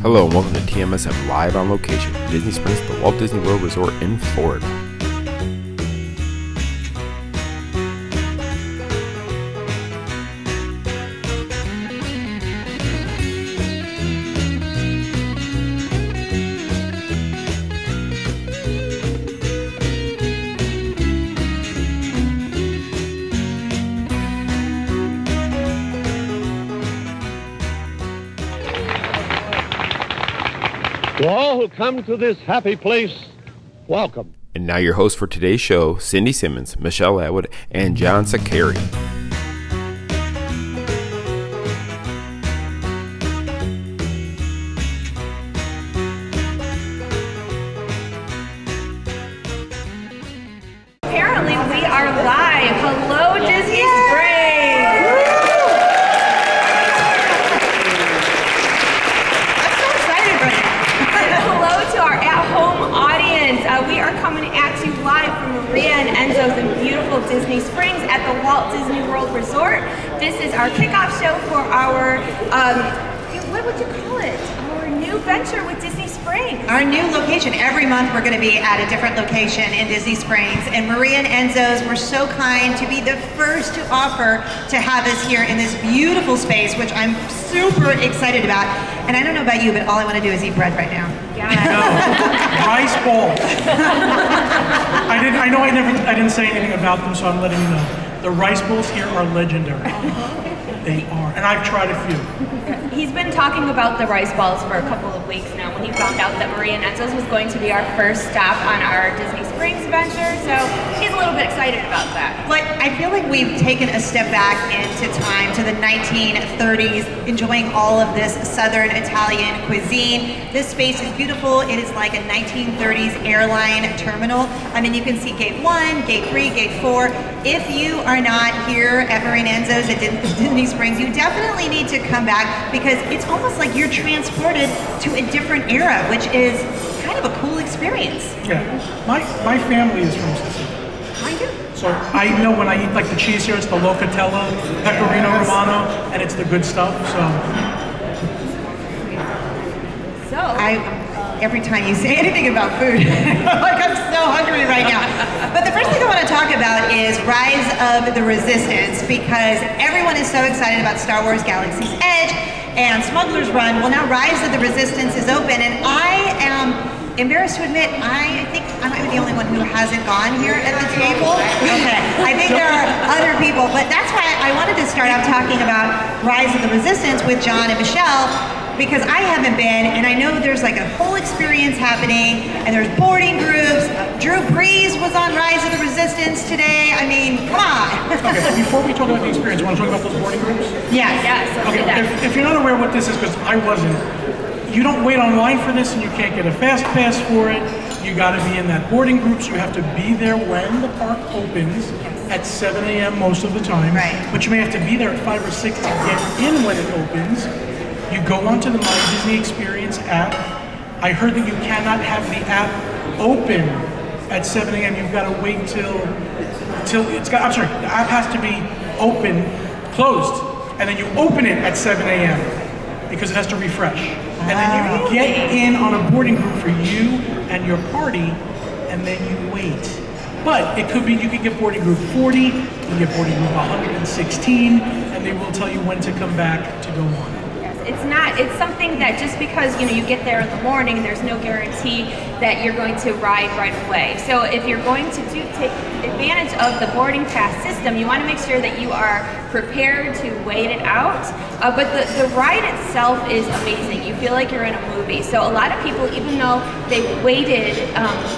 Hello and welcome to TMSM Live on location from Disney Springs, the Walt Disney World Resort in Florida. To all who come to this happy place, welcome. And now your hosts for today's show, Cindy Simmons, Michelle Atwood, and John Sakari. Apparently we are live. Hello, Disney Springs. I'm so excited right now. Hello to our at-home audience. We are coming at you live from Maria and Enzo's in beautiful Disney Springs at the Walt Disney World Resort. This is our kickoff show for our, what would you call it? Our new venture with Disney Springs. Our new location. Every month we're going to be at a different location in Disney Springs. And Maria and Enzo's were so kind to be the first to offer to have us here in this beautiful space, which I'm super excited about. And I don't know about you, but all I want to do is eat bread right now. Yeah. No, rice balls. I didn't say anything about them, so I'm letting you know. The rice balls here are legendary. They are, and I've tried a few. He's been talking about the rice balls for a couple of weeks now when he found out that Maria and Enzo's was going to be our first stop on our Disney Springs venture, so he's a little bit excited about that. But I feel like we've taken a step back into time to the 1930s, enjoying all of this Southern Italian cuisine. This space is beautiful. It is like a 1930s airline terminal. I mean, you can see Gate 1, Gate 3, Gate 4. If you are not here at Maria and Enzo's at Disney Springs, you definitely need to come back because it's almost like you're transported to a different era, which is kind of a cool experience. Yeah, my family is from Sicily. Mine too. So I know when I eat like the cheese here, it's the Locatello, Pecorino Romano, and it's the good stuff, Every time you say anything about food, like I'm so hungry right now. But the first thing I want to talk about is Rise of the Resistance, because everyone is so excited about Star Wars Galaxy's Edge and Smuggler's Run. Well, now Rise of the Resistance is open, and I am embarrassed to admit, I think I might be the only one who hasn't gone here at the table. Okay, I think there are other people, but that's why I wanted to start out talking about Rise of the Resistance with John and Michelle, because I haven't been, and I know there's like a whole experience happening, and there's boarding groups. Drew Brees was on Rise of the Resistance today. I mean, come on. Okay, before we talk about the experience, you want to talk about those boarding groups? Yes. Yes. Okay, if you're not aware what this is, because I wasn't, you don't wait online for this and you can't get a fast pass for it. You got to be in that boarding group, so you have to be there when the park opens at 7 a.m. most of the time. Right. But you may have to be there at 5 or 6 to get in when it opens. You go onto the My Disney Experience app. I heard that you cannot have the app open at 7 a.m. You've got to wait till the app has to be closed, and then you open it at 7 a.m. because it has to refresh. And then you get in on a boarding group for you and your party, and then you wait. But it could be you could get boarding group 40, you can get boarding group 116, and they will tell you when to come back to go on. It's something that just because you get there in the morning, there's no guarantee that you're going to ride right away. So if you're going to take advantage of the boarding pass system, you want to make sure that you are prepared to wait it out. But the ride itself is amazing. You feel like you're in a movie. So a lot of people, even though they waited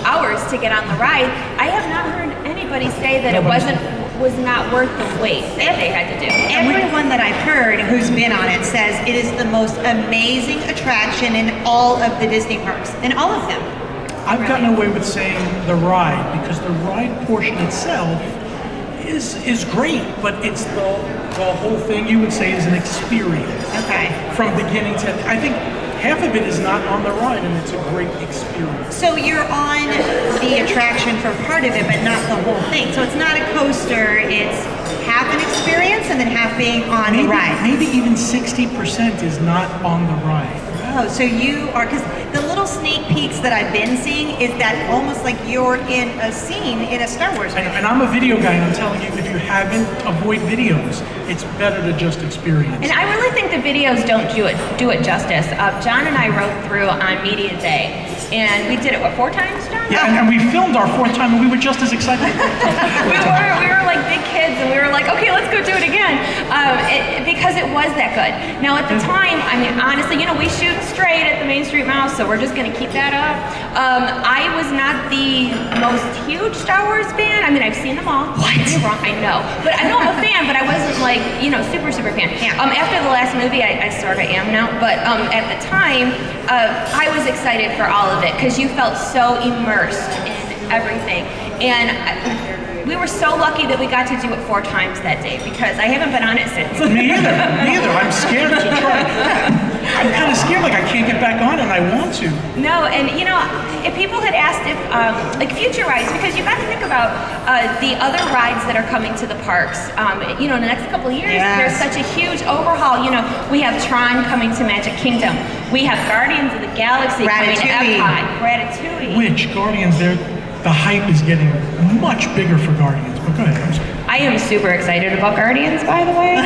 hours to get on the ride, I have not heard anybody say that it was not worth the wait that they had to do. Everyone that I've heard who's been on it says it is the most amazing attraction in all of the Disney parks, in all of them. I've gotten away with saying the ride because the ride portion itself is great, but it's the whole thing you would say is an experience. Okay. From beginning to end. I think half of it is not on the ride, and it's a great experience. So you're on the attraction for part of it, but not the whole thing. So it's not a coaster, it's half an experience and then half being on the ride. Maybe even 60% is not on the ride. Oh, so you are, because the little sneak peeks that I've been seeing is that almost like you're in a scene in a Star Wars movie. And I'm a video guy, and I'm telling you, if you haven't, avoid videos. It's better to just experience. And I really think the videos don't do it justice. John and I rode through on Media Day, and we did it, what, 4 times, John? Yeah, and we filmed our 4th time, and we were just as excited. we were like big kids, and we were like, okay, let's go do it again, because it was that good. Now at the time, I mean, honestly, you know, we shoot straight at the Main Street Mouse, so we're just gonna keep that up. I was not the most huge Star Wars fan. I mean, I've seen them all. What? Don't get me wrong, I know. But I know I'm a fan, but I wasn't like, you know, super fan. Yeah. After the last movie, I sort of am now, but at the time, I was excited for all of it, because you felt so immersed in everything. And we were so lucky that we got to do it 4 times that day, because I haven't been on it since. Me either. I'm scared to try. I'm kind of scared, like I can't get back on it, and I want to. No, and you know, if people had asked if, like future rides, because you got to think about the other rides that are coming to the parks. You know, in the next couple of years, there's such a huge overhaul. You know, we have Tron coming to Magic Kingdom. We have Guardians of the Galaxy coming to Epcot. Ratatouille. Which Guardians? The hype is getting much bigger for Guardians. But go ahead. I'm sorry. I am super excited about Guardians, by the way.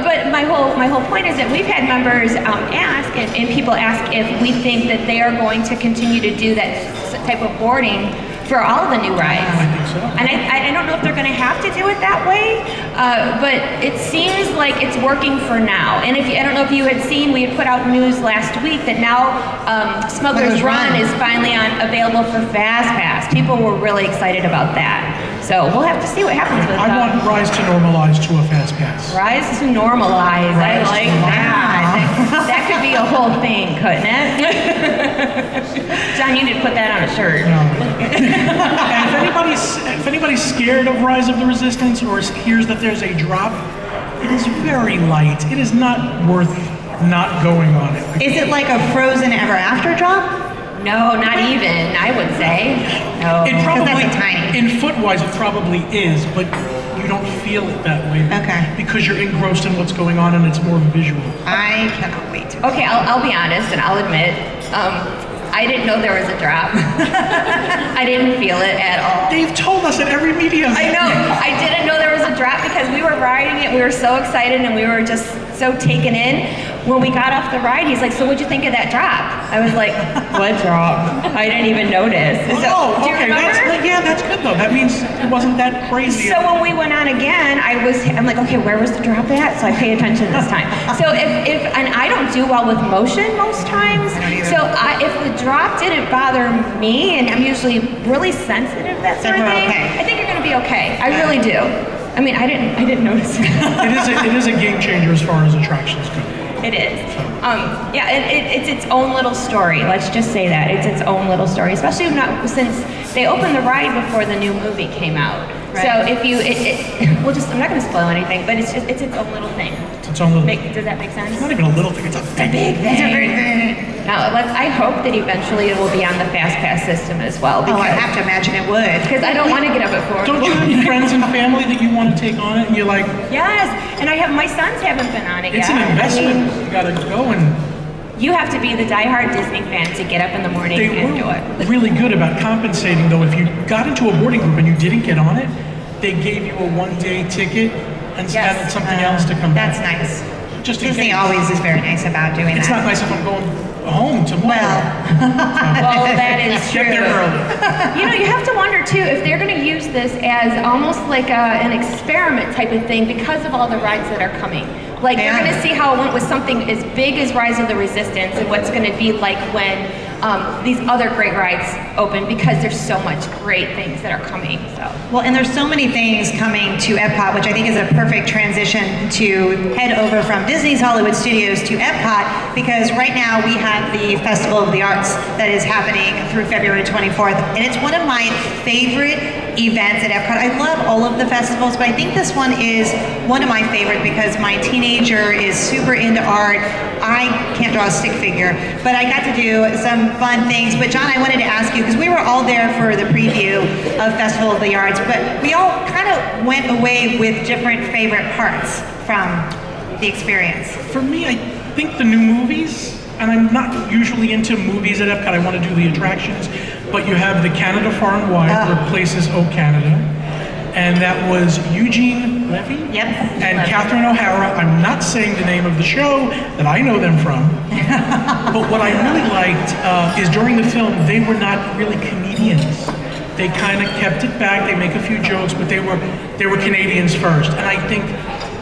But my whole point is that we've had members ask, and people ask if we think that they are going to continue to do that type of boarding for all of the new rides. I think so. And I don't know if they're going to have to do it that way, but it seems like it's working for now. And I don't know if you had seen, we had put out news last week that now Smuggler's Run is finally available for Fast Pass. People were really excited about that. So we'll have to see what happens with I want Rise to normalize to a Fast Pass. Rise to normalize. I Rise like to that. That could be a whole thing, couldn't it? John, you need to put that on a shirt. No. And if anybody's scared of Rise of the Resistance or hears that there's a drop, it is very light. It is not worth not going on it. Is it like a Frozen Ever After drop? No, not even, I would say. No. It probably, that's tiny. in foot-wise, it probably is, but you don't feel it that way. Okay. Because you're engrossed in what's going on and it's more visual. I cannot wait. Okay, I'll be honest and I'll admit, I didn't know there was a drop. I didn't feel it at all. They've told us at every media. I know. I didn't know there was a drop because we were riding it. We were so excited and we were just so taken in. When we got off the ride, he's like, "So what'd you think of that drop?" I was like, "What drop? I didn't even notice." So, do you okay. remember? That's good though. That means it wasn't that crazy. So when we went on again, I'm like, okay, where was the drop at? So I pay attention this time. So and I don't do well with motion most times. So if the drop didn't bother me, and I'm usually really sensitive that sort of thing, I think you're gonna be okay. I really do. I mean, I didn't notice. It is a game changer as far as attractions go. It is. Yeah, it's its own little story. Let's just say that. It's its own little story, especially since they opened the ride before the new movie came out. Right. So if you, I'm not going to spoil anything, but it's its own little thing. It's its own little thing. Does that make sense? It's not even a little thing, it's a big thing. It's a big thing. Now, I hope that eventually it will be on the Fast Pass system as well. Oh, I have to imagine it would. Because I don't want to get up at 4 Don't you have friends and family that you want to take on it and you're like... Yes, and my sons haven't been on it It's yet. an investment. You gotta go and... You have to be the diehard Disney fan to get up in the morning and do it. They were really good about compensating though. If you got into a boarding group and you didn't get on it, they gave you a one-day ticket and added something else to come back. That's nice. Just in Disney case. always is very nice about doing It's that. not nice if I'm going home tomorrow. Well, that is true. Get there early. You know, you have to wonder too if they're going to use this as almost like an experiment type of thing because of all the rides that are coming. Like you're going to see how it went with something as big as Rise of the Resistance and what's going to be like when these other great rides open because there's so much great things that are coming. So. Well, and there's so many things coming to Epcot, which I think is a perfect transition to head over from Disney's Hollywood Studios to Epcot, because right now we have the Festival of the Arts that is happening through February 24th, and it's one of my favorite events at Epcot. I love all of the festivals, but I think this one is one of my favorite because my teenager is super into art. I can't draw a stick figure, but I got to do some fun things. But John, I wanted to ask you, because we were all there for the preview of Festival of the Arts, but we all kind of went away with different favorite parts from the experience. For me, I think the new movies and I'm not usually into movies at Epcot. I want to do the attractions, but you have the Canada Far and Wide, where places Oh Canada, and that was Eugene Levy and Catherine O'Hara. I'm not saying the name of the show that I know them from, but what I really liked is during the film, they were not really comedians. They kind of kept it back. They make a few jokes, but they were Canadians first. And I think,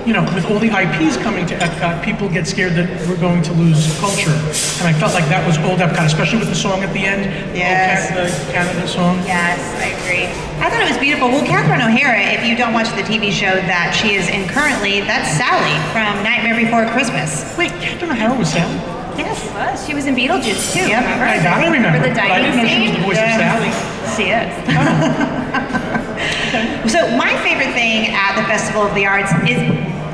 you know, with all the IPs coming to Epcot, people get scared that we're going to lose culture. And I felt like that was old Epcot, especially with the song at the end. Yes. The Canada song. Yes, I agree. I thought it was beautiful. Well, Catherine O'Hara, if you don't watch the TV show that she is in currently, that's Sally from Nightmare Before Christmas. Wait, Catherine O'Hara was Sally? Yes. She was. She was in Beetlejuice too. Yep. Remember? I remember. For the But I didn't know she was the voice of Sally. She is. So my favorite thing at the Festival of the Arts is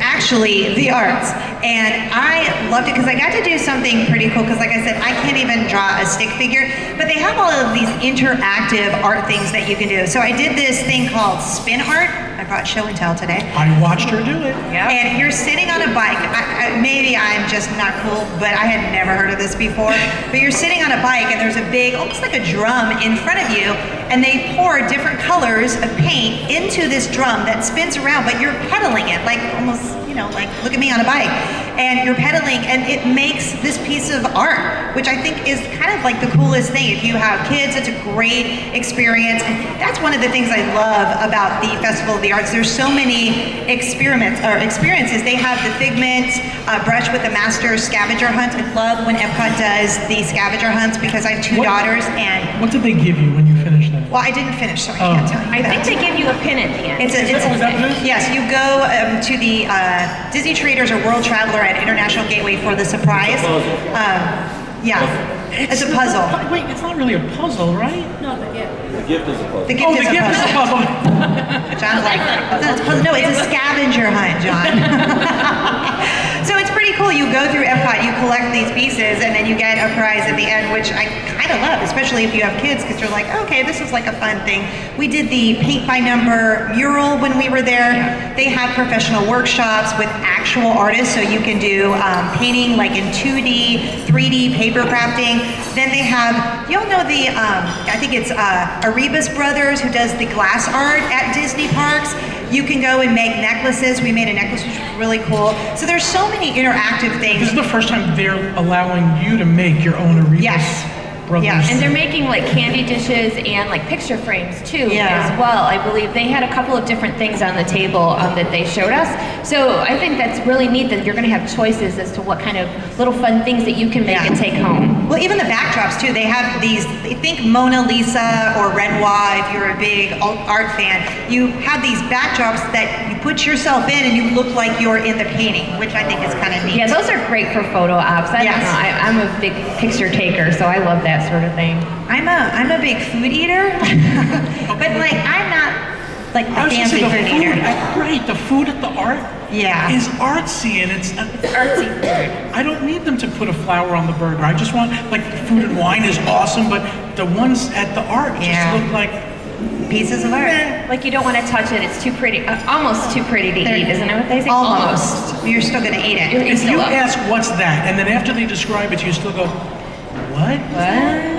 actually the arts, and I loved it because I got to do something pretty cool, because like I said, I can't even draw a stick figure, but they have all of these interactive art things that you can do. So I did this thing called spin art. I brought show and tell today. I watched her do it. Yep. And you're sitting on a bike. Maybe I'm just not cool, but I had never heard of this before. But you're sitting on a bike, and there's a big, almost like a drum in front of you, and they pour different colors of paint into this drum that spins around, but you're pedaling it, like almost, you know, like look at me on a bike. And you're pedaling, and it makes this piece of art, which I think is kind of like the coolest thing. If you have kids, it's a great experience. And that's one of the things I love about the Festival of the Arts. There's so many experiences. They have the Figment brush with the master scavenger hunt. I love when Epcot does the scavenger hunts, because I have two daughters, and What did they give you when you finished that? well, I didn't finish, so I can't tell you. I think they give you a pin at the end. It's yes, you go to the Disney Traders or World Traveler at International Gateway for the surprise. Yeah, it's a puzzle. Wait, it's not really a puzzle, right? The gift is a puzzle. The gift Oh, is the a gift is a puzzle. puzzle. John's like, that's a puzzle. No, it's a scavenger hunt, John. So it's pretty cool. You go through Epcot, you collect these pieces, and then you get a prize at the end, which I kind of love, especially if you have kids, because you're like, okay, this is like a fun thing. We did the paint by number mural when we were there. They have professional workshops with actual artists, so you can do painting like in 2D, 3D paper crafting. Then they have, you'll know the, I think it's Arribas Brothers, who does the glass art at Disney parks. You can go and make necklaces. We made a necklace which was really cool. So there's so many interactive things. This is the first time they're allowing you to make your own Arribas Yes. Brothers. Yes. And they're making like candy dishes and like picture frames too Yeah. as well. I believe they had a couple of different things on the table that they showed us. So I think that's really neat that you're going to have choices as to what kind of little fun things that you can make and take home. Well, even the backdrops too. They have these, I think Mona Lisa or Renoir, if you're a big art fan, you have these backdrops that you put yourself in and you look like you're in the painting, which I think is kind of neat. Yeah, those are great for photo ops. I Yes. don't know. I'm a big picture taker, so I love that sort of thing. I'm a big food eater, but like I'm not like I a was gonna fancy say, the food food, eater. right, the food at the art Yeah. is artsy, and it's Artsy food. I don't need them to put a flower on the burger. I just want, like, the food and wine is awesome, but the ones at the art just Yeah. look like, Pieces of art. Like you don't want to touch it. It's too pretty, almost too pretty to eat, isn't it what they say? Almost. You're still gonna eat it. if still you up. ask what's that, and then after they describe it, you still go, what?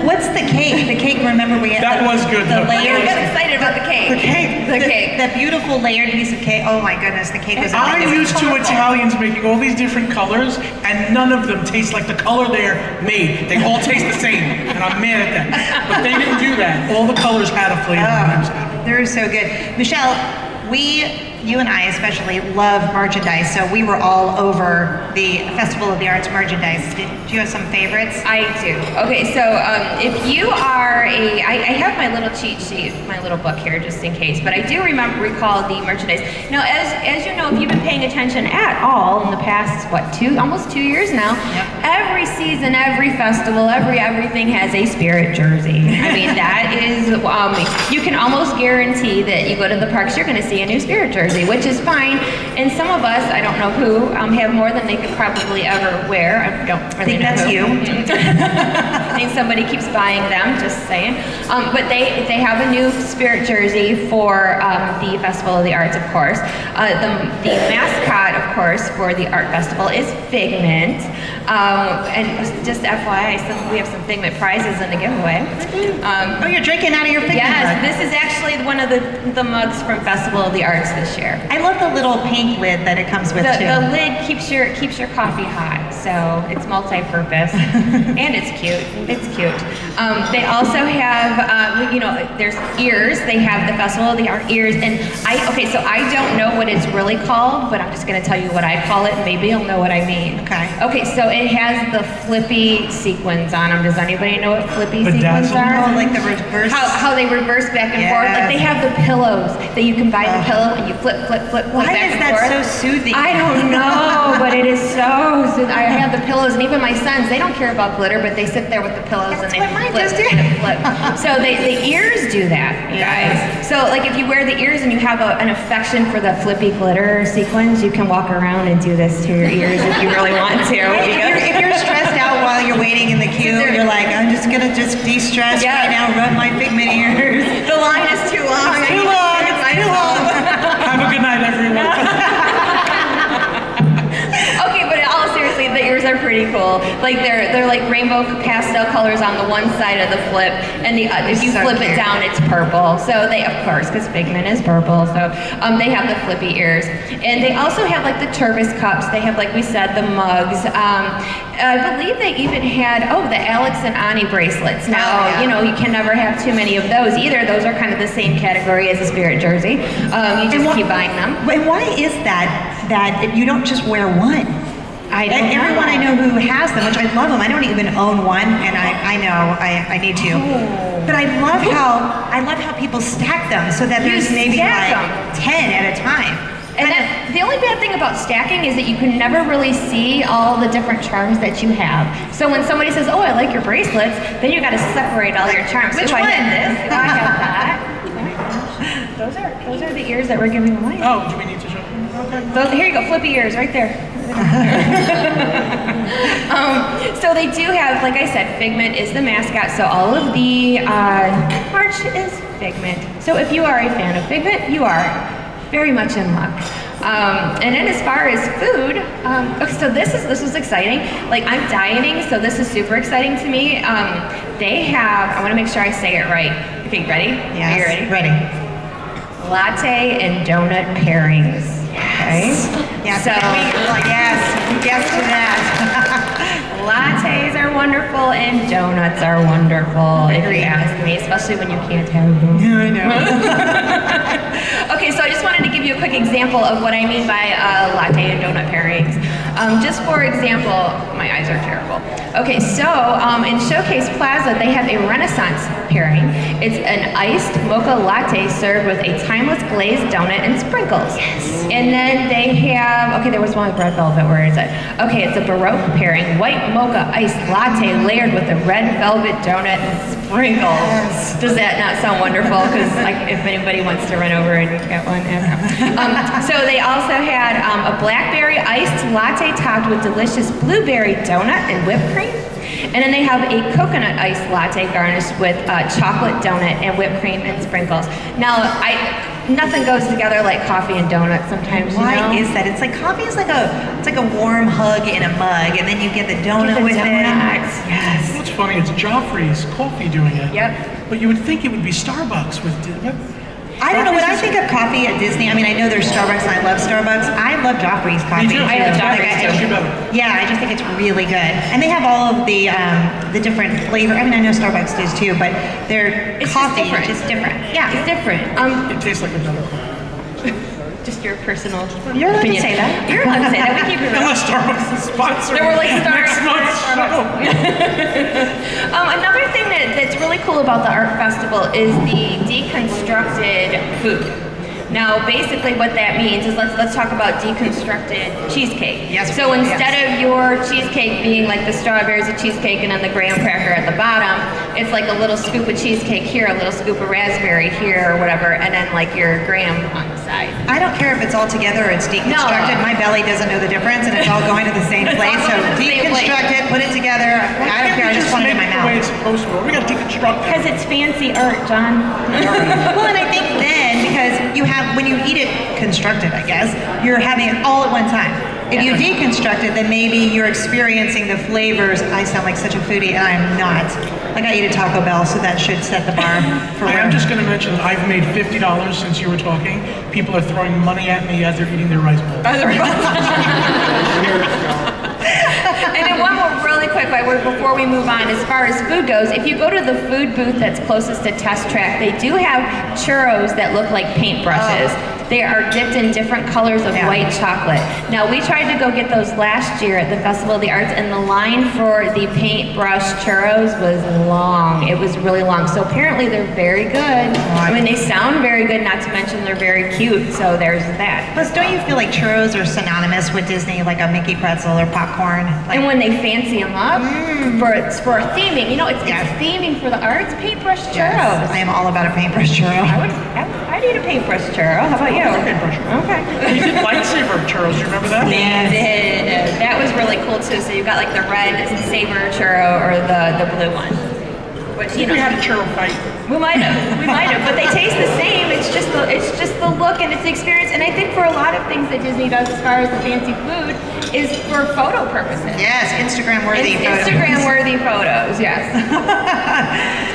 What's the cake? The cake, remember we had That was good, the though. I layered, got excited about the cake. The cake. The cake. the beautiful layered piece of cake. Oh my goodness, the cake was I'm amazing. used to Italians making all these different colors, and none of them taste like the color they're made. They all taste the same, and I'm mad at that. But they didn't do that. All the colors had a flavor. and I was happy. They're so good. Michelle, you and I especially love merchandise, so we were all over the Festival of the Arts merchandise. Do you have some favorites? I do. Okay, so if you are I have my little cheat sheet, my little book here, just in case. But I do recall the merchandise. Now, as you know, if you've been paying attention at all in the past, almost 2 years now, every season, every festival, everything has a Spirit jersey. I mean, that is, you can almost guarantee that you go to the parks, you're going to see a new Spirit jersey, which is fine. And some of us, I don't know who, have more than they could probably ever wear. I don't really think know that's who. you. I think somebody keeps buying them, just saying. But they have a new spirit jersey for the Festival of the Arts, of course. The mascot, of course, for the art festival is Figment. And just FYI, we have some Figment prizes in the giveaway. Oh, you're drinking out of your Figment Yes, mug. this is actually one of the mugs from Festival of the Arts this year. I love the little pink lid that it comes with too. The lid keeps your coffee hot, so it's multi-purpose, and it's cute. It's cute. They also have, there's ears. They have the Festival of the Art ears, and so I don't know what it's really called, but I'm just going to tell you what I call it, and maybe you'll know what I mean. Okay. Okay, so it has the flippy sequins on them. Does anybody know what flippy sequins are? Oh, like the reverse. How they reverse back and forth. Like they have the pillows that you can buy the pillow and you flip back Why and is that forth. so soothing? I don't know, but it is so soothing. I have the pillows, and even my sons, they don't care about glitter, but they sit there with the pillows That's and they what mine flip, just did. flip. So the ears do that, you guys. So like if you wear the ears and you have an affection for the flippy glitter sequins, you can walk around and do this to your ears if you really want to. If you're stressed out while you're waiting in the queue, you're like, I'm just gonna de-stress right now, rub my Figment ears. The line is too long. It's too long. It's too long. Have a good night, everyone. Okay, but all seriously, the ears are pretty cool. Like they're like rainbow pastel colors on the one side of the flip, and if you flip it down, it's purple. So they, of course, because Figment is purple, so they have the flippy ears, and they also have like the Turbis cups. They have, like we said, the mugs. I believe they even had the Alex and Ani bracelets. Now you can never have too many of those either. Those are kind of the same category as a spirit jersey. You just keep buying them. And why is that you don't just wear one? Everyone I know who has them, which I love them. I don't even own one, and I know I need to. But I love how people stack them so that there's maybe like 10 at a time. And the only bad thing about stacking is that you can never really see all the different charms that you have. So when somebody says, "Oh, I like your bracelets," then you got to separate all your charms. Which I one? have this. I have that. Those are the ears that we're giving away. Oh, do we need to show them? Okay. Here you go, flippy ears right there. So they do have, like I said, Figment is the mascot. So all of the merch is Figment. So if you are a fan of Figment, you are very much in luck. And then as far as food, okay, so this was exciting. Like I'm dieting, so this is super exciting to me. They have, I want to make sure I say it right. Okay, ready? Yes. Are you ready? Ready. Latte and donut pairings. Okay. Yes. So Yes to that. lattes are wonderful and donuts are wonderful, if you ask me, especially when you can't have them. Yeah, I know. Okay, so I just wanted to give you a quick example of what I mean by latte and donut pairings. Just for example, my eyes are terrible. Okay, so in Showcase Plaza, they have a Renaissance pairing. It's an iced mocha latte served with a timeless glazed donut and sprinkles. Yes. And then they have, okay, there was one with red velvet. Where is it? Okay, it's a Baroque pairing. White mocha iced latte layered with a red velvet donut and sprinkles. Yes. Does that not sound wonderful? Because if anybody wants to run over and get one, I don't know. So they also had a blackberry iced latte topped with delicious blueberry donut and whipped cream. And then they have a coconut iced latte garnished with chocolate donut and whipped cream and sprinkles. Now, nothing goes together like coffee and donuts sometimes. Why is that? It's like coffee is like a warm hug in a mug, and then you get the donut with it. Yes. What's funny? It's Joffrey's Coffee doing it. Yep. But you would think it would be Starbucks with. I don't know, when I think of coffee at Disney, I mean, I know there's Starbucks and I love Starbucks. I love Joffrey's coffee. Me too. I love Joffrey's too. Yeah, I just think it's really good. And they have all of the different flavor. I mean, I know Starbucks does too, but their coffee is just different. Yeah, it's different. It tastes like another coffee. Just your personal You're allowed opinion. to say that. You're allowed to say that. We keep it real. Unless Starbucks is sponsoring There were like next month's show. Another thing that's really cool about the art festival is the deconstructed food. Now, basically what that means is let's talk about deconstructed cheesecake. Yes. So instead of your cheesecake being like the strawberries of cheesecake and then the graham cracker at the bottom, it's like a little scoop of cheesecake here, a little scoop of raspberry here or whatever, and then like your graham on the side. I don't care if it's all together or it's deconstructed. My belly doesn't know the difference, and it's all going to the same place. So deconstruct it, put it together. I don't care. I just want it in my mouth. The way it's supposed to. We got to deconstruct it. Because it's fancy art, John. Well, and I think then, because you have, when you eat it constructed, I guess, you're having it all at one time. If you deconstruct it, then maybe you're experiencing the flavors. I sound like such a foodie, and I'm not. Like I eat at Taco Bell, so that should set the bar for I'm just going to mention that I've made $50 since you were talking. People are throwing money at me as they're eating their rice bowls. And then one more really quick before we move on, as far as food goes, if you go to the food booth that's closest to Test Track, they do have churros that look like paintbrushes. They are dipped in different colors of white chocolate. Now, we tried to go get those last year at the Festival of the Arts, and the line for the paintbrush churros was long. It was really long. So apparently they're very good. I mean, they sound very good, not to mention they're very cute. So there's that. Plus, don't you feel like churros are synonymous with Disney, like a Mickey pretzel or popcorn? Like, and when they fancy them up for theming, you know, it's theming for the arts. Paintbrush churros. Yes, I am all about a paintbrush churro. I'd eat a paintbrush churro. How about you? Paintbrush churro. Okay. We did lightsaber churros. You remember that? Yes. Did. That was really cool too. So you got like the red saber churro or the blue one. Which, you know, we had a churro fight. We might have, but they taste the same. It's just the look and it's the experience. And I think for a lot of things that Disney does as far as the fancy food is for photo purposes. Yes, Instagram-worthy photos. Instagram-worthy photos, yes.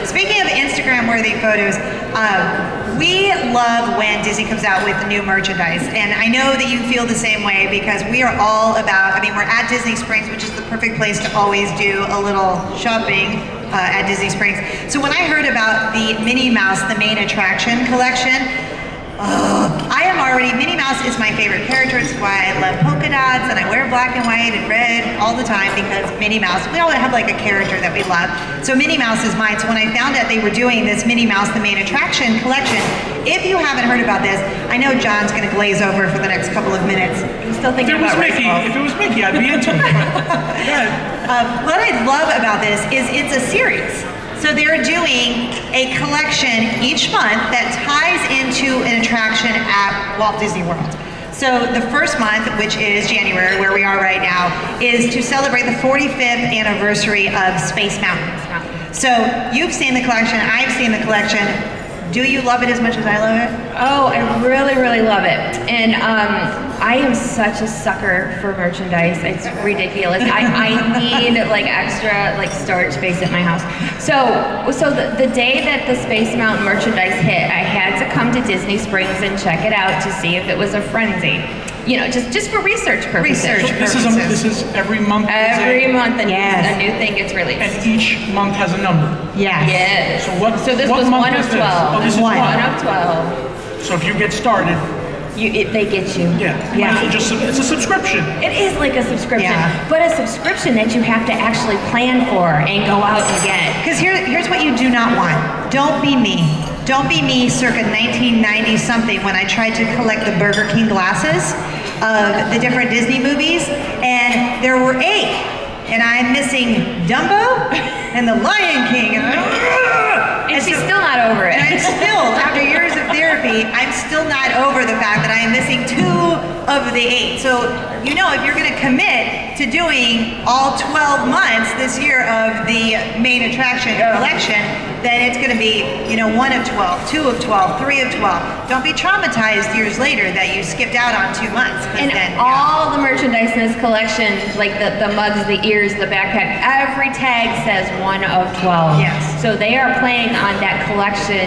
Speaking of Instagram-worthy photos, we love when Disney comes out with new merchandise, and I know that you feel the same way because we are all about, I mean, we're at Disney Springs, which is the perfect place to always do a little shopping at Disney Springs. So when I heard about the Minnie Mouse, the main attraction collection, Minnie Mouse is my favorite character. It's why I love polka dots and I wear black and white and red all the time because Minnie Mouse, we all have like a character that we love. So Minnie Mouse is mine. So when I found out they were doing this Minnie Mouse, the main attraction collection, if you haven't heard about this, I know John's going to glaze over for the next couple of minutes. I'm still thinking about If it was Mickey, I'd be into it. What I love about this is it's a series. So they're doing a collection each month that ties into an attraction at Walt Disney World. So the first month, which is January, where we are right now, is to celebrate the 45th anniversary of Space Mountain. So you've seen the collection, I've seen the collection. Do you love it as much as I love it? Oh, I really, really love it. And I am such a sucker for merchandise. It's ridiculous. I need like extra like storage space at my house. So the day that the Space Mountain merchandise hit, I had to come to Disney Springs and check it out to see if it was a frenzy. You know, just for research purposes. This is every month. Every month, a new thing gets released. And each month has a number. Yes. So this what was month 1 of 12. Oh, this is one of 12. So if you get started, they get you. Yeah. It's a subscription. It is like a subscription, Yeah. but a subscription that you have to actually plan for and go out and get. Because here's what you do not want. Don't be me. Don't be me circa 1990 something when I tried to collect the Burger King glasses of the different Disney movies, and there were 8, and I'm missing Dumbo and the Lion King. And she's still not over it. And I'm still, after years of therapy, I'm still not over the fact that I am missing 2 of the 8. So, you know, if you're going to commit to doing all 12 months this year of the main attraction collection, then it's going to be, you know, 1 of 12, 2 of 12, 3 of 12. Don't be traumatized years later that you skipped out on 2 months. And all the merchandise in this collection, like the mugs, the ears, the backpack, every tag says 1 of 12. Yes. So they are playing on that collection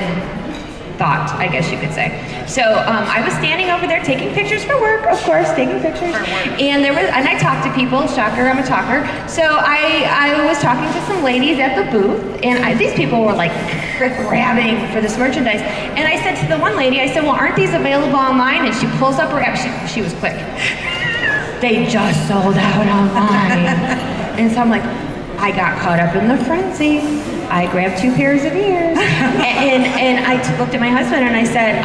thought, I guess you could say. So I was standing over there taking pictures for work, of course, taking pictures. And I talked to people, shocker, I'm a talker. So I was talking to some ladies at the booth, and these people were like grabbing for this merchandise. And I said to the one lady, I said, well, aren't these available online? And she pulls up her app, she was quick. They just sold out online. And so I'm like, I got caught up in the frenzy. I grabbed 2 pairs of ears. and I looked at my husband and I said,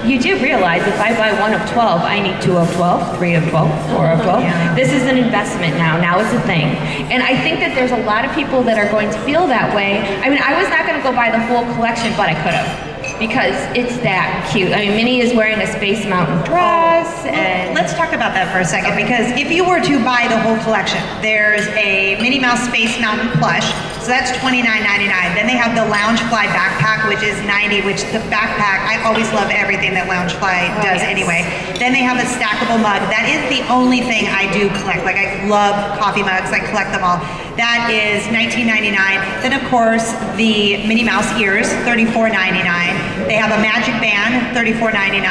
you do realize if I buy 1 of 12, I need 2 of 12, 3 of 12, 4 of 12. Yeah. This is an investment now. Now it's a thing. And I think that there's a lot of people that are going to feel that way. I mean, I was not going to go buy the whole collection, but I could have. Because it's that cute. I mean, Minnie is wearing a Space Mountain dress. And let's talk about that for a second, because if you were to buy the whole collection, there's a Minnie Mouse Space Mountain plush, so that's $29.99. Then they have the Loungefly backpack, which is $90, which the backpack, I always love everything that Loungefly does anyway. Then they have a stackable mug. That is the only thing I do collect. Like, I love coffee mugs, I collect them all. That is $19.99. Then of course, the Minnie Mouse ears, $34.99. They have a magic band, $34.99.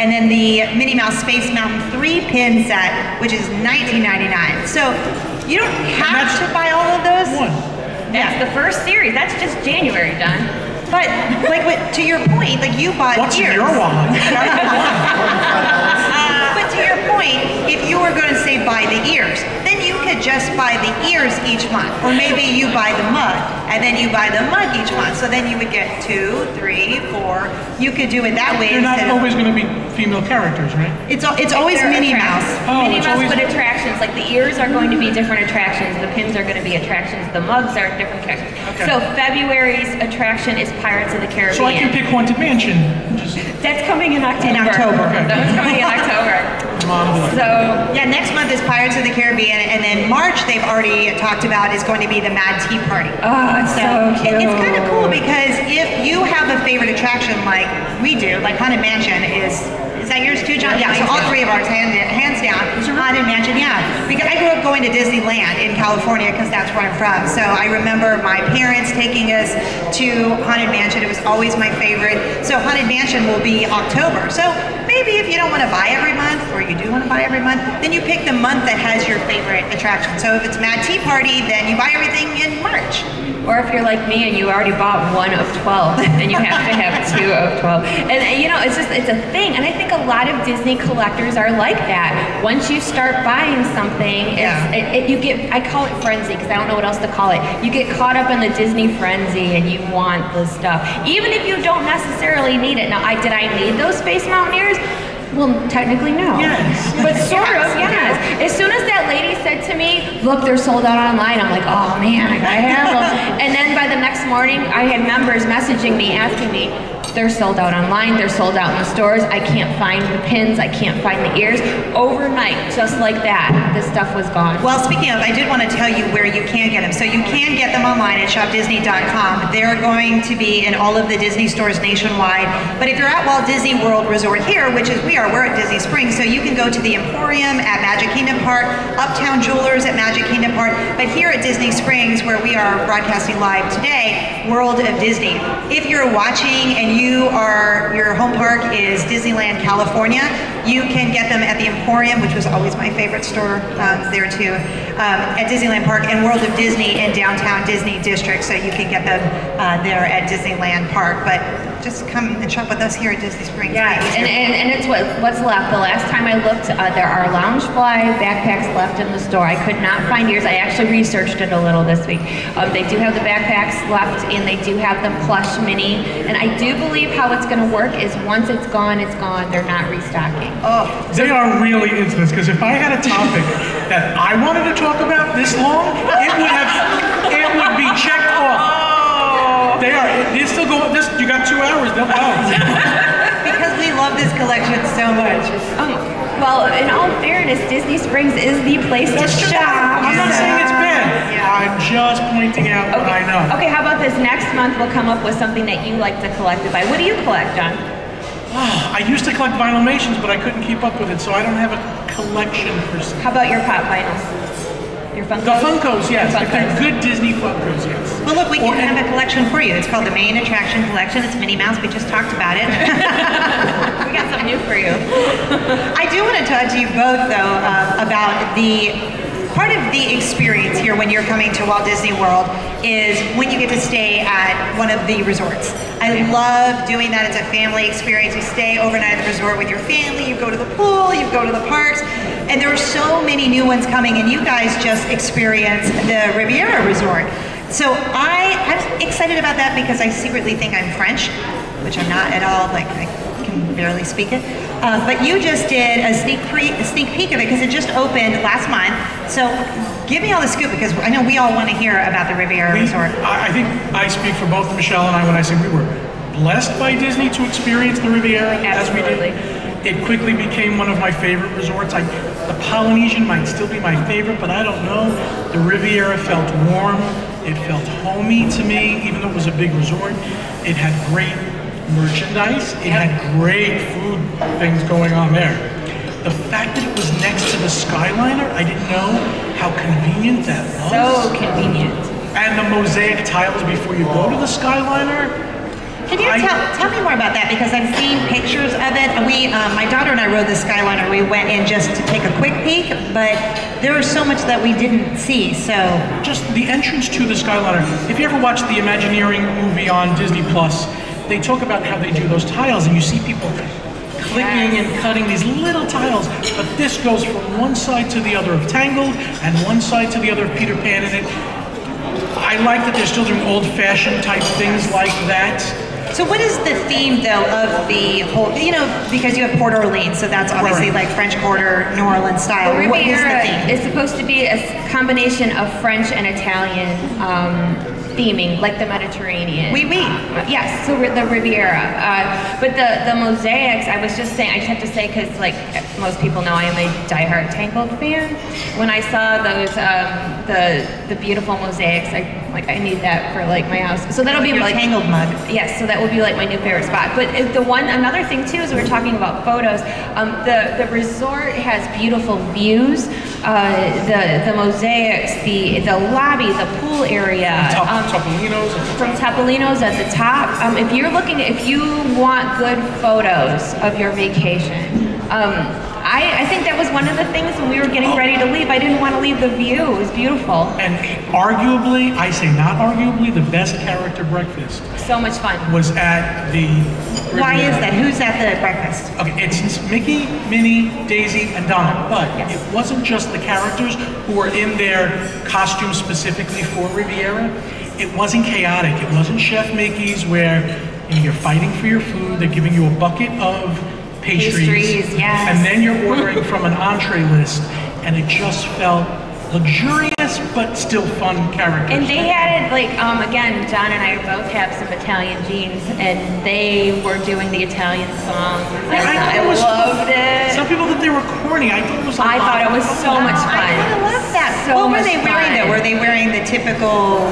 And then the Minnie Mouse Space Mountain 3-pin set, which is $19.99. So you don't have to buy all of those. that's the first series. That's just January, Don. But like to your point, like you bought What's ears. in your wallet? But to your point, if you were going to say buy the ears, then you could just buy the ears each month. Or maybe you buy the mug, and then you buy the mug each month. So then you would get 2, 3, 4. You could do it that way. They're not instead always going to be female characters, right? It's always They're Minnie attractions. Mouse. Oh, Minnie it's Mouse always- put attractions. Like the ears are going to be different attractions. The pins are going to be attractions. The mugs are different attractions. Okay. So February's attraction is Pirates of the Caribbean. So I can pick Haunted Mansion. That's coming in October. Okay. That was coming in October. So Yeah, next month is Pirates of the Caribbean, and then March they've already talked about is going to be the Mad Tea Party. oh, it's so cute. It's kind of cool because if you have a favorite attraction like we do, like Haunted Mansion is that yours too, John? Yeah, so all 3 of ours, hands down, Haunted Mansion, yeah. Because I grew up going to Disneyland in California because that's where I'm from. So I remember my parents taking us to Haunted Mansion. It was always my favorite. So Haunted Mansion will be October. So maybe if you don't want to buy every month, or you do want to buy every month, then you pick the month that has your favorite attraction. So if it's Mad Tea Party, then you buy everything in March. Or if you're like me and you already bought 1 of 12, and you have to have 2 of 12. And you know, it's a thing. And I think a lot of Disney collectors are like that. Once you start buying something, you get, I call it frenzy because I don't know what else to call it. You get caught up in the Disney frenzy and you want the stuff. Even if you don't necessarily need it. Now, did I need those Space Mountaineers? Well, technically no. Yes. But sort of, yes. As soon as that lady said to me, look, they're sold out online, I'm like, oh man, I gotta have them. And then by the next morning, I had members messaging me, asking me, they're sold out online, they're sold out in the stores, I can't find the pins, I can't find the ears. Overnight, just like that, this stuff was gone. Well, speaking of, I did want to tell you where you can get them. So you can get them online at shopdisney.com. They're going to be in all of the Disney stores nationwide. But if you're at Walt Disney World Resort here, which is we're at Disney Springs, so you can go to the Emporium at Magic Kingdom Park, Uptown Jewelers at Magic Kingdom Park, but here at Disney Springs, where we are broadcasting live today, World of Disney. If you're watching and your home park is Disneyland, California, you can get them at the Emporium, which was always my favorite store there too, at Disneyland Park, and World of Disney in downtown Disney District, so you can get them there at Disneyland Park. But just come and shop with us here at Disney Springs. Yeah, and it's what's left. The last time I looked, there are Loungefly backpacks left in the store. I could not find yours. I actually researched it a little this week. They do have the backpacks left, and they do have the plush mini. And I do believe how it's going to work is once it's gone, it's gone. They're not restocking. Oh, They are really into this, because if I had a topic that I wanted to talk about this long, it would be checked off. They are. They still go. You got 2 hours. They'll go. because we love this collection so much. Well, in all fairness, Disney Springs is the place to shop. I'm not saying it's bad. Yeah. I'm just pointing out what I know. Okay, how about this? Next month we'll come up with something that you like to collect it by. What do you collect, John? I used to collect Vinymations, but I couldn't keep up with it, so I don't have a collection per se. How about your pop vinyls? Your Funkos? The Funkos, yes. Your If they're Funkos. good Disney Funkos, yes. Well, look, we can have a collection for you. It's called the Main Attraction Collection. It's Minnie Mouse. We just talked about it. We got something new for you. I do want to talk to you both, though, about the part of the experience here when you're coming to Walt Disney World is when you get to stay at one of the resorts. I love doing that. It's a family experience. You stay overnight at the resort with your family. You go to the pool. You go to the parks. And there are so many new ones coming, and you guys just experienced the Riviera Resort. So I'm excited about that because I secretly think I'm French, which I'm not at all. Like I can barely speak it. But you just did a sneak peek of it because it just opened last month. So give me all the scoop because I know we all want to hear about the Riviera Resort. I think I speak for both Michelle and I when I say we were blessed by Disney to experience the Riviera as we did. It quickly became one of my favorite resorts. The Polynesian might still be my favorite, but I don't know. The Riviera felt warm. It felt homey to me, even though it was a big resort. It had great merchandise. It had great food things going on there. The fact that it was next to the Skyliner, I didn't know how convenient that was. So convenient. And the mosaic tiles before you go to the Skyliner. Can you tell me more about that? Because I've seen pictures of it. We, my daughter and I rode the Skyliner. We went in just to take a quick peek, but there was so much that we didn't see. So just the entrance to the Skyliner. If you ever watch the Imagineering movie on Disney Plus, they talk about how they do those tiles, and you see people clicking and cutting these little tiles. But this goes from one side to the other of Tangled and one side to the other of Peter Pan in it. I like that they're still doing old-fashioned type things like that. So what is the theme, though, of the whole, you know, because you have Port Orleans, so that's obviously like French Quarter, New Orleans style. The What is the Riviera theme? is supposed to be a combination of French and Italian theming, like the Mediterranean. Oui, oui. Yes, so the Riviera. But the mosaics, I was just saying, I just have to say, because like most people know I am a diehard Tangled fan. When I saw those, the beautiful mosaics, I need that for like my house. So that'll be like Tangled mug. Yes, so that will be like my new favorite spot. But another thing too is we were talking about photos. The resort has beautiful views. The mosaics, the lobby, the pool area. Topolino's. From Topolino's at the top. If you want good photos of your vacation, I think that was one of the things when we were getting ready to leave. I didn't want to leave the view. It was beautiful. And arguably, I say not arguably, the best character breakfast So much fun. was at the Riviera. Why is that? Who's at the breakfast? Okay, it's Mickey, Minnie, Daisy, and Donald. But it wasn't just the characters who were in their costumes specifically for Riviera. It wasn't chaotic. It wasn't Chef Mickey's where you're fighting for your food. They're giving you a bucket of pastries, yes. and then you're ordering from an entree list, and it just felt luxurious but still fun characters. And they had it like, again, John and I both have some Italian genes, and they were doing the Italian songs. And I loved it. Some people thought they were corny. I thought it was. I thought it was so much fun. I love that. So what were much they wearing fun. though? Were they wearing the typical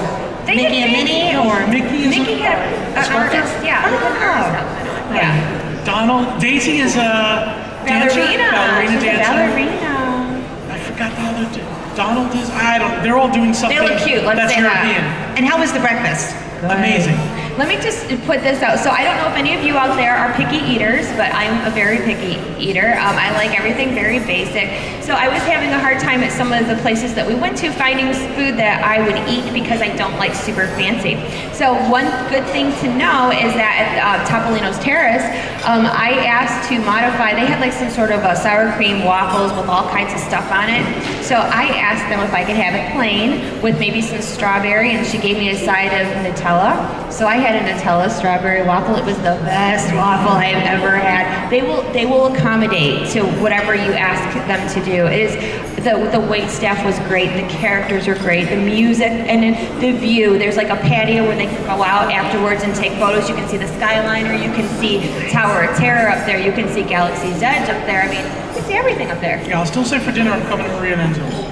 Mickey and Minnie or Mickey had an artist, yeah. Oh. Yeah. Donald, Daisy is a dancer, ballerina dancer. Ballerina. I forgot the other two. Donald is, I don't, they're all doing something They look cute, let's that's say that. European. And how was the breakfast? Amazing. Let me just put this out. So I don't know if any of you out there are picky eaters, but I'm a very picky eater. I like everything very basic. So I was having a hard time at some of the places that we went to finding food that I would eat because I don't like super fancy. So one good thing to know is that at Topolino's Terrace, I asked to modify, they had like some sort of a sour cream waffles with all kinds of stuff on it. So I asked them if I could have it plain with maybe some strawberry, and she gave me a side of Nutella. So I had a Nutella strawberry waffle. It was the best waffle I've ever had. They will accommodate to whatever you ask them to do. It is the wait staff was great. The characters are great. The music and then the view. There's like a patio where they can go out afterwards and take photos. You can see the Skyliner. You can see Tower of Terror up there. You can see Galaxy's Edge up there. I mean, you can see everything up there. Yeah, I'll still say for dinner I'm coming to Maria and Enzo's.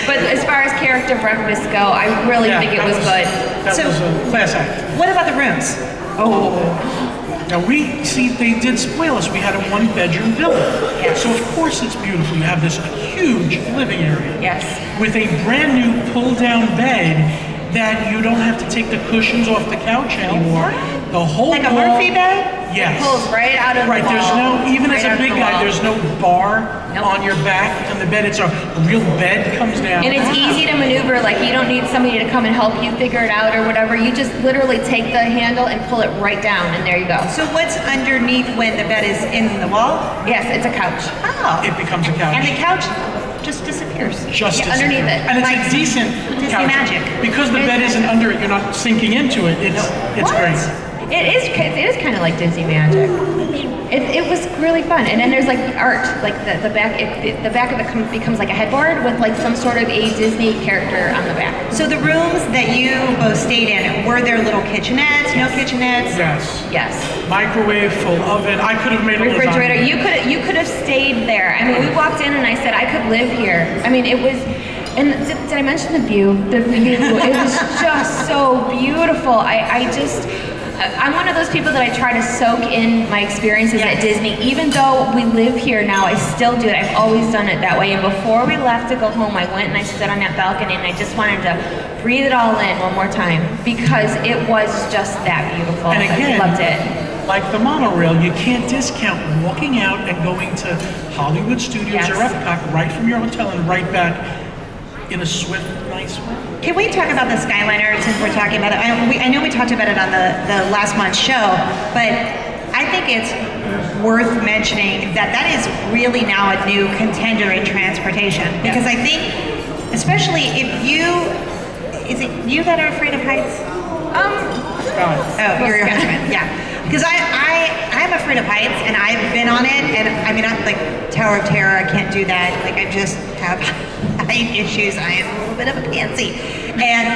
But as far as character breakfasts go, I really think it was good. That was a class act. What about the rooms? Now they did spoil us. We had a one-bedroom villa. Yes. So of course it's beautiful. You have this huge living area. Yes. With a brand new pull-down bed that you don't have to take the cushions off the couch anymore. The whole Like a wall, Murphy bed? Yes. Pulls right out of Right, the there's wall. no, even Right as a out of big the guy, wall. there's no bar Nope. on your back on the bed. It's a real bed comes down. And it's easy to maneuver, like you don't need somebody to come and help you figure it out or whatever. You just literally take the handle and pull it right down, and there you go. So what's underneath when the bed is in the wall? Yes, it's a couch. Oh. It becomes a couch. And the couch just disappears. Just Yeah, underneath disappears. it. And it's Like a decent Disney couch. magic. Because the bed isn't under it, you're not sinking into it. It's great. It is kind of like Disney magic. It was really fun, and then there's like art, like the back of it becomes like a headboard with like some sort of a Disney character on the back. So the rooms that you both stayed in, were there little kitchenettes, no kitchenettes? Yes. Microwave, full oven. I could have made a refrigerator. lasagna. You could have stayed there. I mean, we walked in and I said I could live here. I mean, it was. And did I mention the view? The view. It was just so beautiful. I'm one of those people that I try to soak in my experiences at Disney. Even though we live here now, I still do it. I've always done it that way. And before we left to go home, I went and I stood on that balcony and I just wanted to breathe it all in one more time because it was just that beautiful. And again, I loved it. Like the monorail, you can't discount walking out and going to Hollywood Studios or Epcot right from your hotel and right back in a swift, nice way. Can we talk about the Skyliner since we're talking about it? I know we talked about it on the last month's show, but I think it's worth mentioning that is really now a new contender in transportation. Because I think, especially if is it you that are afraid of heights? Oh, you're your husband, yeah. Because I'm afraid of heights, and I've been on it, and I mean, I'm like Tower of Terror, I can't do that. Like, I just have height issues. I am a little bit of a pansy. And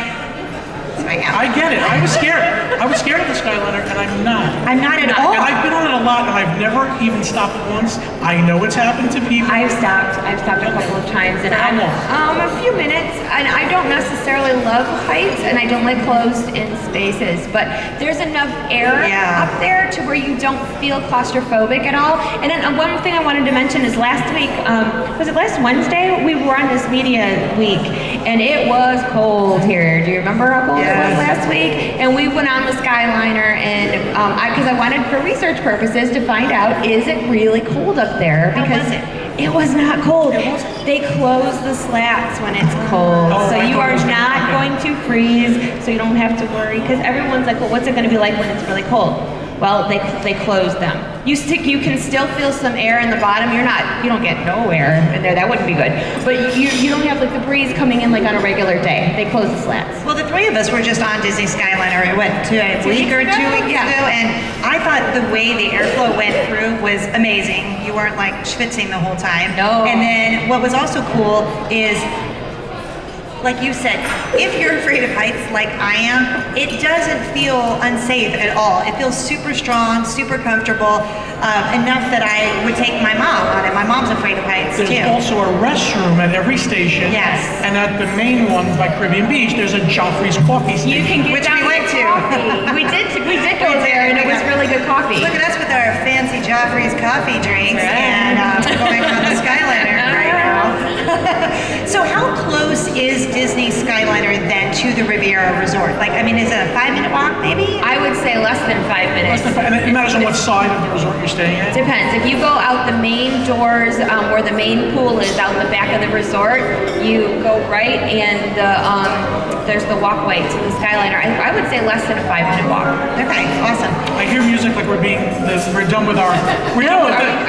so I get it. I was scared. I was scared of the Skyliner, and I'm not. I'm not at all. And I've been on it a lot, and I've never even stopped once. I know it's happened to people. I've stopped a couple of times, and a few minutes. And I don't necessarily love heights, and I don't like closed-in spaces. But there's enough air up there to where you don't feel claustrophobic at all. And then one thing I wanted to mention is last week, was it last Wednesday? We were on this media week, and it was cold here. Do you remember how cold it was last week? And we went on the Skyliner, and because I wanted for research purposes to find out, is it really cold up there? Because it was not cold. They close the slats when it's cold, so you are not going to freeze, so you don't have to worry. Because everyone's like, well, what's it going to be like when it's really cold? Well, they close them. You can still feel some air in the bottom. You don't get no air in there. That wouldn't be good. But you don't have like the breeze coming in like on a regular day. They close the slats. Well, the three of us were just on Disney Skyliner. It went to a week or 2 weeks ago, and I thought the way the airflow went through was amazing. You weren't like schwitzing the whole time. No. And then what was also cool is, like you said, if you're afraid of heights like I am, it doesn't feel unsafe at all. It feels super strong, super comfortable, enough that I would take my mom on it. My mom's afraid of heights too. There's also a restroom at every station. Yes. And at the main one by Caribbean Beach, there's a Joffrey's coffee station. You can get Which we went to. we did go there, and it was really good coffee. Look at us with our fancy Joffrey's coffee drinks, and going on the Skyliner right now. So how close is Disney Skyliner then to the Riviera Resort? Like, I mean, is it a 5-minute walk maybe? I would say less than 5 minutes. And it matters on what side of the resort you're staying at? Depends. If you go out the main doors where the main pool is out the back of the resort, you go right, and there's the walkway to the Skyliner. I would say less than a 5-minute walk. Okay, awesome. I hear music like we're done with our.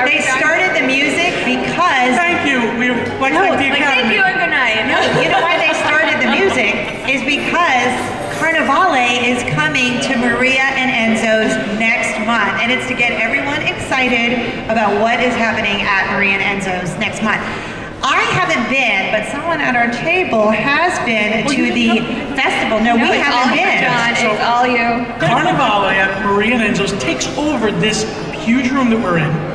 They started the music because. Thank you. We're like the Academy. Thank you and good night. No, you know why they started the music is because Carnivale is coming to Maria and Enzo's next month, and it's to get everyone excited about what is happening at Maria and Enzo's next month. I haven't been, but someone at our table has been to the festival. No, we haven't been. John, it's all you. Carnivale at Maria and Enzo's takes over this huge room that we're in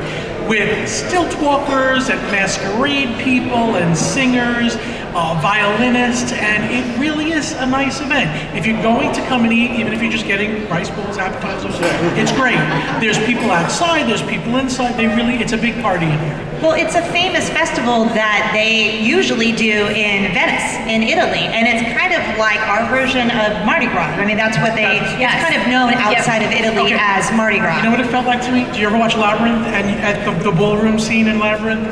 with stilt walkers and masquerade people and singers, violinists, and it really is a nice event. If you're going to come and eat, even if you're just getting rice bowls, appetizers, it's great. There's people outside, there's people inside. It's a big party in here. Well, it's a famous festival that they usually do in Venice, in Italy, and it's kind of like our version of Mardi Gras. I mean, that's what it's kind of known outside of Italy as Mardi Gras. You know what it felt like to me? Do you ever watch Labyrinth and at the ballroom scene in Labyrinth?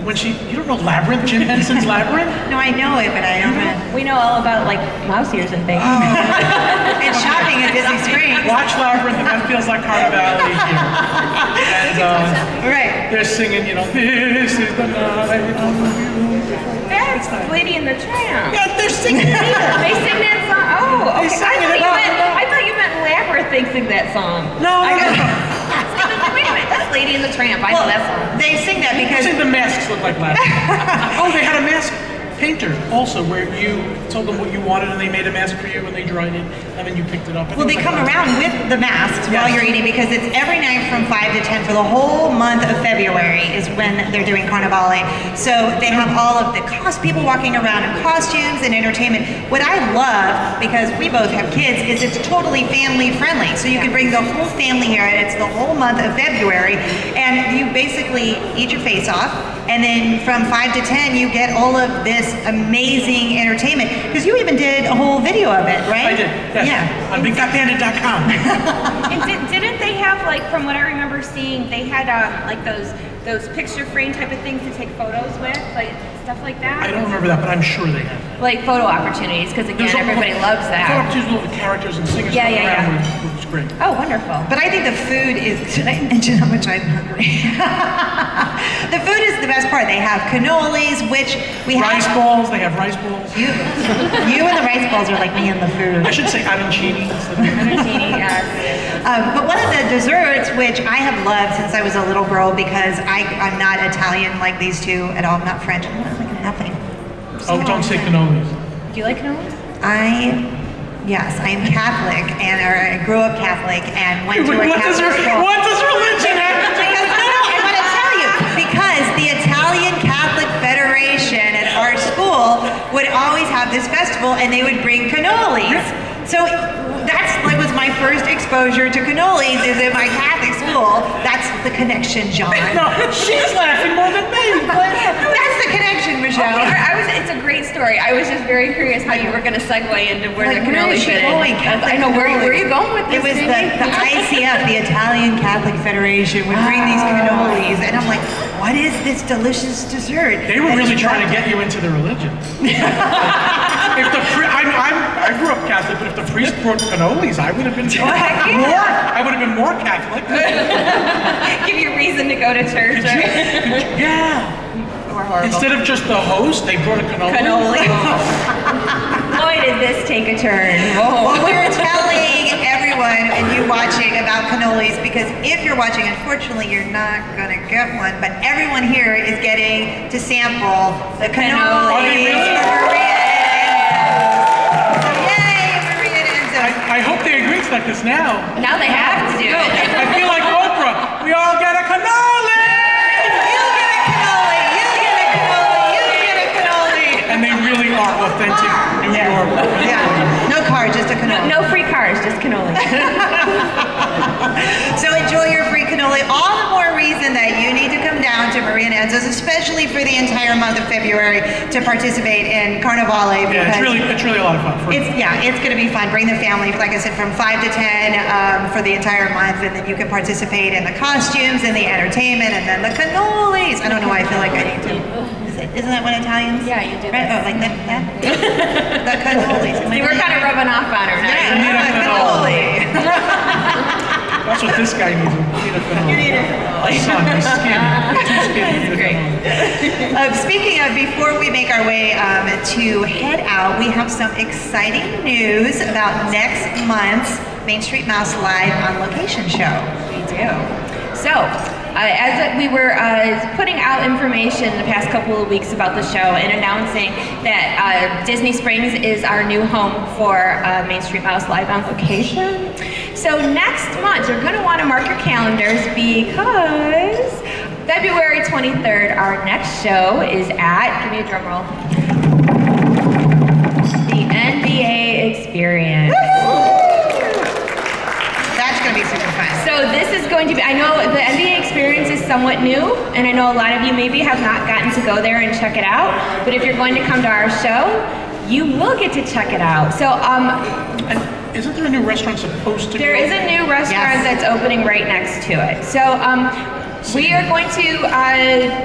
You don't know Labyrinth, Jim Henson's Labyrinth? No, I know it, but I don't know. We know all about like mouse ears and things. And shopping at Disney Springs. Watch Labyrinth, and that feels like Carnivale here. And Right. they're singing, you know, this is the night of beautiful. That's Lady and the Tramp. Yeah, they're singing here. They sing that song. Oh, okay. They sang it I thought you meant Labyrinth. They sing that song. No, Wait a minute. That's Lady and the Tramp. I know that song. They sing that I because think the masks look like Labyrinth. Oh, they had a mask painter also where you told them what you wanted and they made a mask for you and they dried it and then you picked it up. well, they come around with the masks while you're eating because it's every night from 5 to 10 for the whole month of February is when they're doing Carnivale. So they have all of the people walking around in costumes and entertainment. What I love, because we both have kids, is it's totally family friendly. So you can bring the whole family here and it's the whole month of February and you basically eat your face off. And then from 5 to 10, you get all of this amazing entertainment. Because you even did a whole video of it, right? I did, yes. Yeah. On BigFatBandit.com. And didn't they have, like, from what I remember seeing, they had like those picture frame type of things to take photos with, like stuff like that? I don't remember that, but I'm sure they have. Like photo opportunities, because again, everybody loves that. Photo opportunities with all the characters and singers Yeah, going yeah, around, yeah. which is great. Oh, wonderful. But I think the food is, did I mention how much I'm hungry? The food is the best part. They have cannolis, which we have. Rice balls, they have rice balls. You and the rice balls are like me and the food. I should say arancini instead of Martini, yes. But one of the desserts, which I have loved since I was a little girl, because I'm not Italian like these two at all. I'm not French. I'm not like nothing. Oh, don't say cannolis. Do you like cannolis? Yes, I am Catholic, and I grew up Catholic and went to a What does Catholic school. what does religion have to do? Because, no, I want to tell you, because the Italian Catholic Federation at our school would always have this festival, and they would bring cannolis. So that's like was my first exposure to cannolis is in my Catholic school. That's the connection, John. No, she's laughing more than me. That's the connection, Michelle. It's a great story. I was just very curious how you were going to segue into where Like, the where cannoli is she fit going? in. I know where are you going with this? It was Jamie? the ICF, the Italian Catholic Federation, would bring these cannolis, and I'm like, what is this delicious dessert? They were really trying to get you into the religion. If the I grew up Catholic, but if the priest brought cannolis, I would have been heck yeah. I would have been more Catholic. Give you a reason to go to church. Yeah. Or horrible. Instead of just the host, they brought a cannoli. Cannoli. Boy, did this take a turn. Whoa. Well, we're telling everyone and you watching about cannolis because if you're watching, unfortunately, you're not going to get one, but everyone here is getting to sample the cannoli. Are they really? Maria Enzo. Yay, Maria Enzo. I hope they agree to like this now. Now they have to do it. I feel like Oprah. We all get a cannoli! And they really are authentic New York. Yeah, no car, just a cannoli. No free cars, just cannoli. So enjoy your free cannoli. All the more reason that you need to come down to Maria Enzo's, especially for the entire month of February, to participate in Carnivale. Yeah, it's really a lot of fun. It's going to be fun. Bring the family, like I said, from 5 to 10 for the entire month, and then you can participate in the costumes and the entertainment, and then the cannolis. I don't know why I feel like I need to. Isn't that what Italians? Yeah, you do. Right? Oh, like that? The cannolis. See, we're kind of rubbing off on her now. Yeah, need a a cannoli. That's what this guy needs. You need a cannoli. You need a cannoli. Son, he's skinny. He's too skinny. You need a Great. cannoli. Speaking of, before we make our way to head out, we have some exciting news about next month's Main Street Mouse Live on Location show. We do. So, as we were putting out information the past couple of weeks about the show and announcing that Disney Springs is our new home for Main Street Mouse Live on Location. So next month, you're going to want to mark your calendars because February 23rd, our next show is at, give me a drum roll, the NBA Experience. That's going to be super fun. So this is going to be, I know the NBA Experience is somewhat new, and I know a lot of you maybe have not gotten to go there and check it out, but if you're going to come to our show, you will get to check it out. So And isn't there a new restaurant supposed to there is a new restaurant that's opening right next to it. So we are going to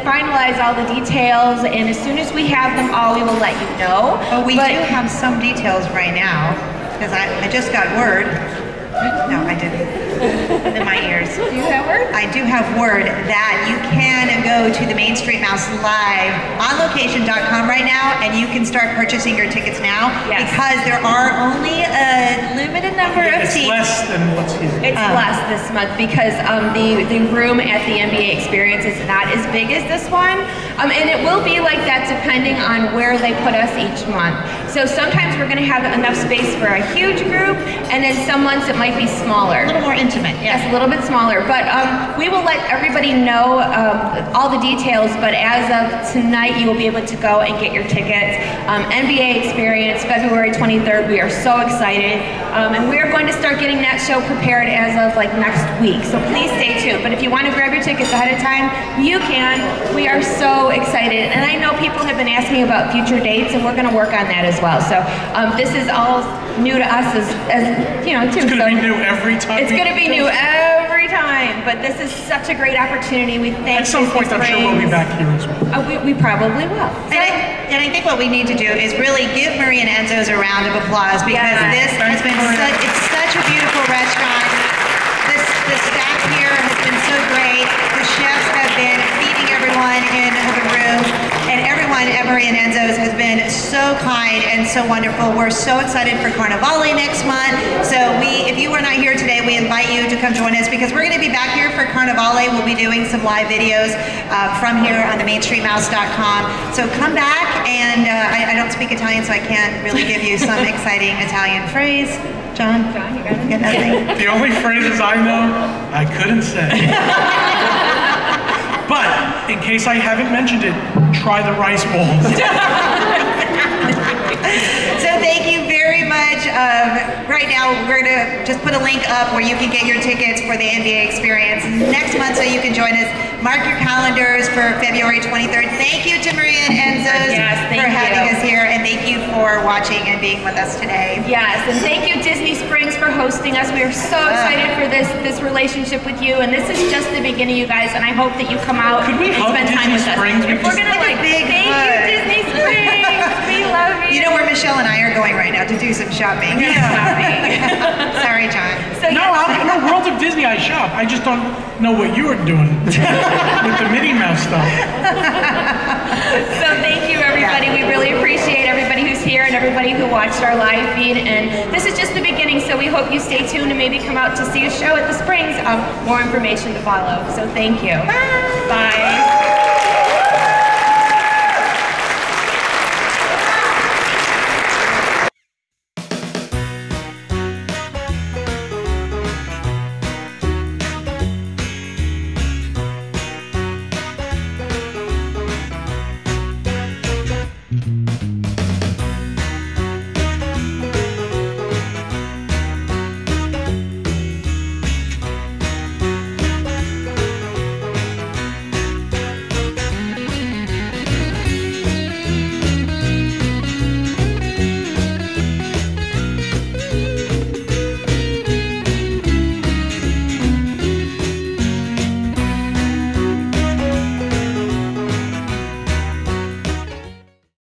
finalize all the details, and as soon as we have them all, we will let you know. But we do have some details right now, because I just got word. No, I didn't. I do have word that you can go to the Main Street Mouse live on location.com right now, and you can start purchasing your tickets now because there are only a limited number of It's seats. less than what's here. It's less this month because the room at the NBA Experience is not as big as this one. And it will be like that depending on where they put us each month. So sometimes we're going to have enough space for a huge group, and then some months it might be smaller. A little more intimate, Yes, a little bit smaller. But we will let everybody know all the details, but as of tonight, you will be able to go and get your tickets. NBA Experience, February 23rd. We are so excited. And we are going to start getting that show prepared as of like next week. So please stay tuned. But if you want to grab your tickets ahead of time, you can. We are so excited. And I know people have been asking about future dates, and we're going to work on that as well. So this is all new to us as you know, too. It's going to be new every time. It's going to be new every time, but this is such a great opportunity. We thank At some point, I'm sure we'll be back here as well. We probably will. And I think what we need to do is really give Marie and Enzo's a round of applause because this has been it's such a beautiful restaurant. The staff here has been so great. The chefs have been feeding everyone in the room, and everyone at Marie and Enzo's has been so kind and so wonderful. We're so excited for Carnivale next month. So if you were not here today, we invite you to come join us because we're going to be back here for Carnivale. We'll be doing some live videos from here on the mainstreetmouse.com. So come back, and I don't speak Italian, so I can't really give you some exciting Italian phrase. John, you got it? Get nothing? The only phrases I know, I couldn't say. But, in case I haven't mentioned it, try the rice balls. So thank you very much. Right now, we're going to just put a link up where you can get your tickets for the NBA Experience next month so you can join us. Mark your calendars for February 23rd. Thank you to Maria and Enzo's for having us here, and thank you for watching and being with us today. Yes, and thank you Disney Springs for hosting us. We are so excited for this relationship with you, and this is just the beginning, you guys, and I hope that you come out and spend time with us. If we're gonna thank you Disney Springs. We love you. You know where Michelle and I are going right now to do some shopping. Sorry, John. So, no, World of Disney I shop. I just don't know what you are doing with the Minnie Mouse stuff. So thank you, everybody. We really appreciate everybody who's here and everybody who watched our live feed. And this is just the beginning, so we hope you stay tuned and maybe come out to see a show at the Springs. More information to follow. So thank you. Bye. Bye.